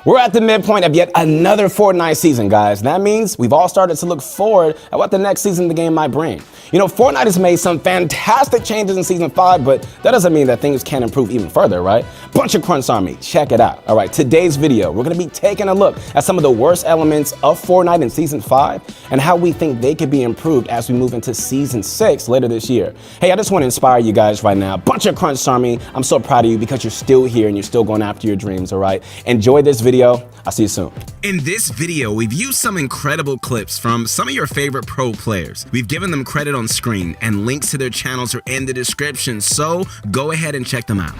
We're at the midpoint of yet another Fortnite season, guys. That means we've all started to look forward at what the next season of the game might bring. You know, Fortnite has made some fantastic changes in Season 5, but that doesn't mean that things can't improve even further, right? Bunch of Crunch Army, check it out. All right, today's video, we're gonna be taking a look at some of the worst elements of Fortnite in Season 5 and how we think they could be improved as we move into Season 6 later this year. Hey, I just wanna inspire you guys right now. Bunch of Crunch Army, I'm so proud of you because you're still here and you're still going after your dreams, all right? Enjoy this video. I'll see you soon. In this video, we've used some incredible clips from some of your favorite pro players. We've given them credit on screen, and links to their channels are in the description, so go ahead and check them out.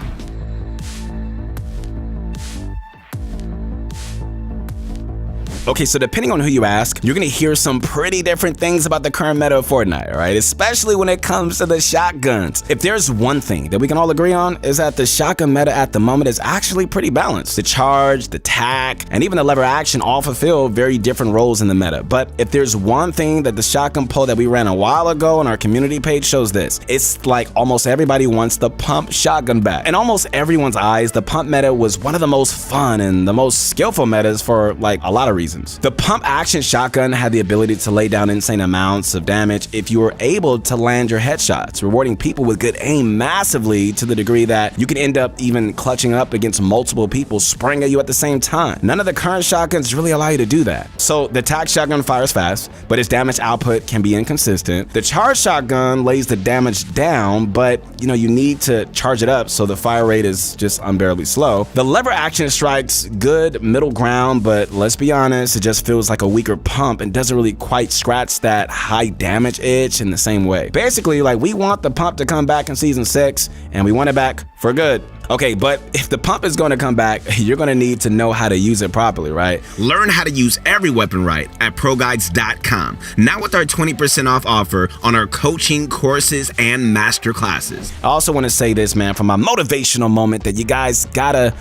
Okay, so depending on who you ask, you're gonna hear some pretty different things about the current meta of Fortnite, all right? Especially when it comes to the shotguns. If there's one thing that we can all agree on, is that the shotgun meta at the moment is actually pretty balanced. The charge, the tac, and even the lever action all fulfill very different roles in the meta. But if there's one thing that the shotgun poll that we ran a while ago on our community page shows this, it's like almost everybody wants the pump shotgun back. In almost everyone's eyes, the pump meta was one of the most fun and the most skillful metas for like a lot of reasons. The pump action shotgun had the ability to lay down insane amounts of damage if you were able to land your headshots, rewarding people with good aim massively to the degree that you can end up even clutching up against multiple people spraying at you at the same time. None of the current shotguns really allow you to do that. So the tac shotgun fires fast, but its damage output can be inconsistent. The charge shotgun lays the damage down, but you need to charge it up, so the fire rate is just unbearably slow. The lever action strikes good middle ground, but let's be honest, it just feels like a weaker pump and doesn't really quite scratch that high damage itch in the same way. Basically, like, we want the pump to come back in Season 6, and we want it back for good. Okay, but if the pump is going to come back, you're going to need to know how to use it properly, right? Learn how to use every weapon right at ProGuides.com. Now with our 20% off offer on our coaching courses and master classes. I also want to say this, man, from my motivational moment, that you guys gotta,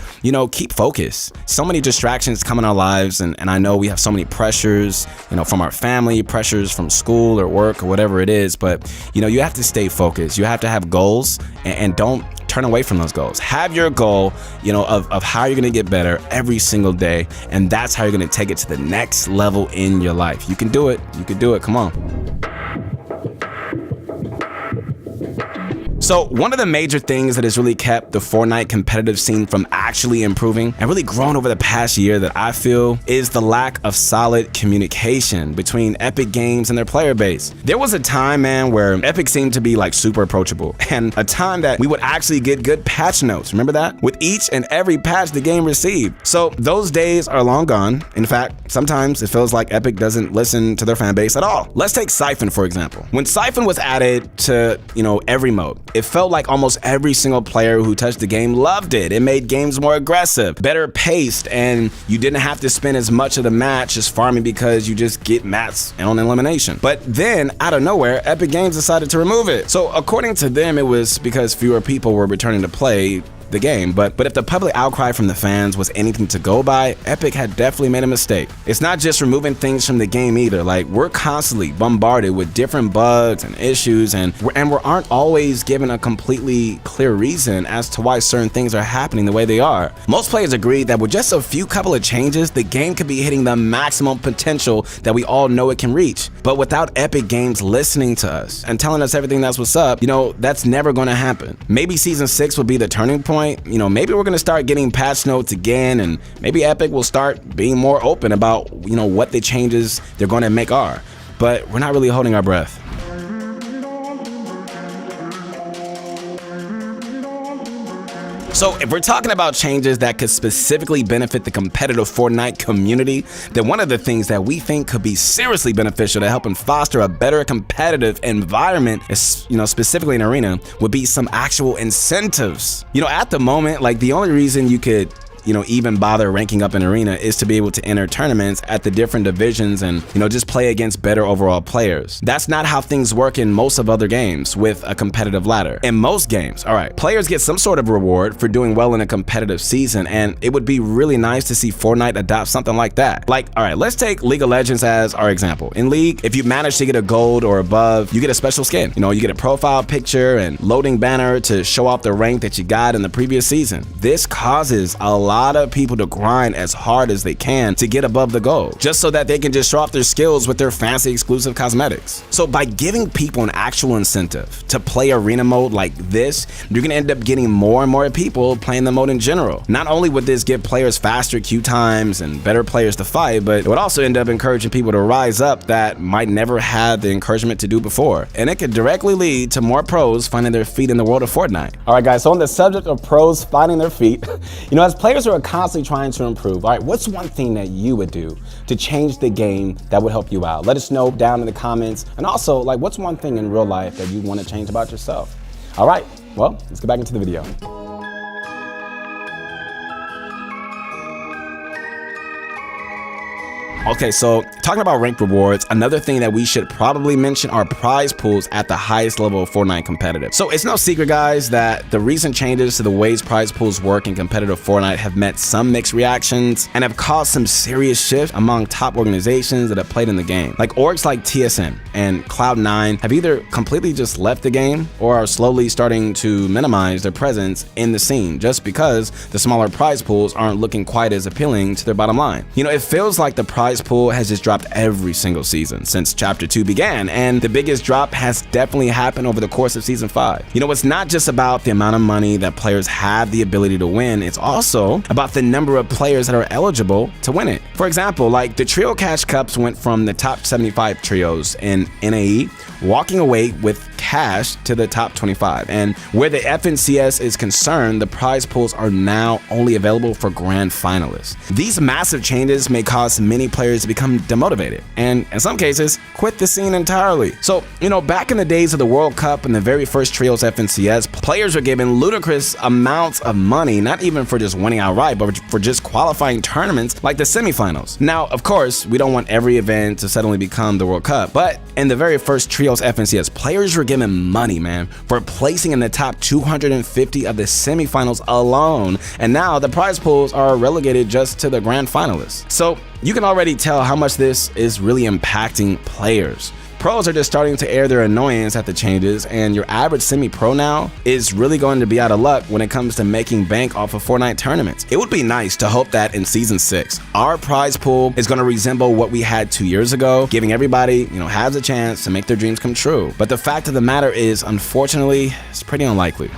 keep focus. So many distractions come in our lives, and I know we have so many pressures, from our family, pressures from school or work or whatever it is, but, you have to stay focused. You have to have goals, and don't turn away from those goals. Have your goal, of how you're gonna get better every single day, and that's how you're gonna take it to the next level in your life. You can do it. You can do it. Come on. So one of the major things that has really kept the Fortnite competitive scene from actually improving and really grown over the past year that I feel is the lack of solid communication between Epic Games and their player base. There was a time, man, where Epic seemed to be like super approachable, and a time that we would actually get good patch notes. Remember that? With each and every patch the game received. So those days are long gone. In fact, sometimes it feels like Epic doesn't listen to their fan base at all. Let's take Siphon, for example. When Siphon was added to, every mode, it felt like almost every single player who touched the game loved it. It made games more aggressive, better paced, and you didn't have to spend as much of the match just farming because you just get mats on elimination. But then, out of nowhere, Epic Games decided to remove it. So according to them, it was because fewer people were returning to play the game, but if the public outcry from the fans was anything to go by, Epic had definitely made a mistake. It's not just removing things from the game either. Like, we're constantly bombarded with different bugs and issues, and we aren't always given a completely clear reason as to why certain things are happening the way they are. Most players agree that with just a few couple of changes, the game could be hitting the maximum potential that we all know it can reach. But without Epic Games listening to us and telling us everything that's what's up, that's never going to happen. Maybe Season 6 will be the turning point. Maybe we're gonna start getting patch notes again, and maybe Epic will start being more open about, what the changes they're gonna make are. But we're not really holding our breath. So if we're talking about changes that could specifically benefit the competitive Fortnite community, then one of the things that we think could be seriously beneficial to help and foster a better competitive environment, specifically in Arena, would be some actual incentives. At the moment, like, the only reason you could even bother ranking up in Arena is to be able to enter tournaments at the different divisions and, just play against better overall players. That's not how things work in most of other games with a competitive ladder. In most games, all right, players get some sort of reward for doing well in a competitive season, and it would be really nice to see Fortnite adopt something like that. Like, all right, let's take League of Legends as our example. In League, if you manage to get a gold or above, you get a special skin. You get a profile picture and loading banner to show off the rank that you got in the previous season. This causes a lot lot of people to grind as hard as they can to get above the goal, just so that they can just show off their skills with their fancy exclusive cosmetics. So by giving people an actual incentive to play arena mode like this, you're gonna end up getting more and more people playing the mode in general. Not only would this give players faster queue times and better players to fight, but it would also end up encouraging people to rise up that might never have the encouragement to do before. And it could directly lead to more pros finding their feet in the world of Fortnite. All right, guys, so on the subject of pros finding their feet, as players are constantly trying to improve, all right, what's one thing that you would do to change the game that would help you out? Let us know down in the comments. And also, what's one thing in real life that you want to change about yourself? All right, well, let's get back into the video. Okay, so talking about ranked rewards, another thing that we should probably mention are prize pools at the highest level of Fortnite competitive. So it's no secret, guys, that the recent changes to the ways prize pools work in competitive Fortnite have met some mixed reactions and have caused some serious shifts among top organizations that have played in the game. Orgs like TSM and Cloud9 have either completely just left the game or are slowly starting to minimize their presence in the scene just because the smaller prize pools aren't looking quite as appealing to their bottom line. It feels like the prize pool has just dropped every single season since Chapter 2 began, and the biggest drop has definitely happened over the course of Season 5. It's not just about the amount of money that players have the ability to win, it's also about the number of players that are eligible to win it. For example, the Trio Cash Cups went from the top 75 trios in NAE walking away with cash to the top 25, and where the FNCS is concerned, the prize pools are now only available for grand finalists. These massive changes may cause many players to become demotivated and in some cases quit the scene entirely. So back in the days of the World Cup and the very first trios FNCS, players were given ludicrous amounts of money, not even for just winning outright, but for just qualifying tournaments like the semifinals. Now, of course, we don't want every event to suddenly become the World Cup, but in the very first trios FNCS, players were given money, man, for placing in the top 250 of the semifinals alone, and now the prize pools are relegated just to the grand finalists. So you can already tell how much this is really impacting players. Pros are just starting to air their annoyance at the changes, and your average semi-pro now is really going to be out of luck when it comes to making bank off of Fortnite tournaments. It would be nice to hope that in Season 6, our prize pool is going to resemble what we had 2 years ago, giving everybody, has a chance to make their dreams come true. But the fact of the matter is, unfortunately, it's pretty unlikely.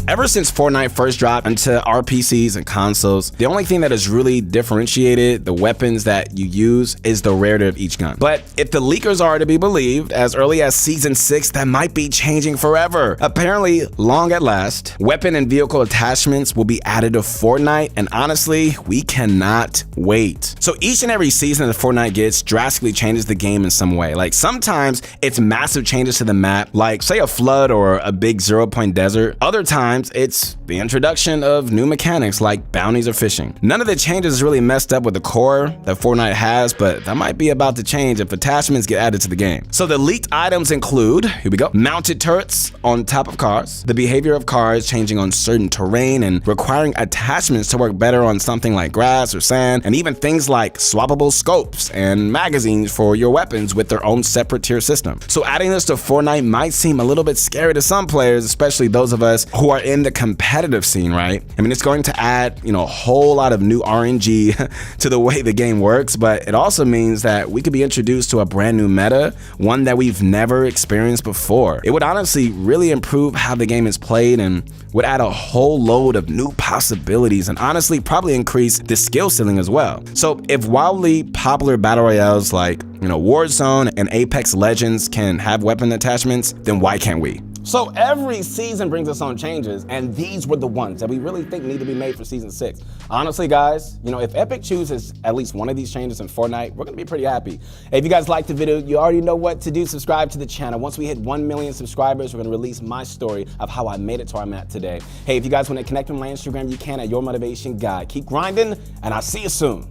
Ever since Fortnite first dropped into our PCs and consoles, the only thing that has really differentiated the weapons that you use is the rarity of each gun. But if the leakers are to be believed, as early as Season 6, that might be changing forever. Apparently, long at last, weapon and vehicle attachments will be added to Fortnite, and honestly, we cannot wait. So each and every season that Fortnite gets drastically changes the game in some way. Sometimes it's massive changes to the map, like say a flood or a big 0-point desert. Other times, it's the introduction of new mechanics like bounties or fishing. None of the changes is really messed up with the core that Fortnite has, but that might be about to change if attachments get added to the game. So the leaked items include, here we go, mounted turrets on top of cars, the behavior of cars changing on certain terrain and requiring attachments to work better on something like grass or sand, and even things like swappable scopes and magazines for your weapons with their own separate tier system. So adding this to Fortnite might seem a little bit scary to some players, especially those of us who are in the competitive scene, right? It's going to add, a whole lot of new RNG to the way the game works, but it also means that we could be introduced to a brand new meta, one that we've never experienced before. It would honestly really improve how the game is played and would add a whole load of new possibilities and honestly probably increase the skill ceiling as well. So if wildly popular battle royales like, Warzone and Apex Legends can have weapon attachments, then why can't we? So every season brings its own changes, and these were the ones that we really think need to be made for Season 6. Honestly, guys, if Epic chooses at least one of these changes in Fortnite, we're gonna be pretty happy. Hey, if you guys liked the video, you already know what to do. Subscribe to the channel. Once we hit 1 million subscribers, we're gonna release my story of how I made it to where I'm at today. Hey, if you guys wanna connect with my Instagram, you can at Your Motivation Guy. Keep grinding, and I'll see you soon.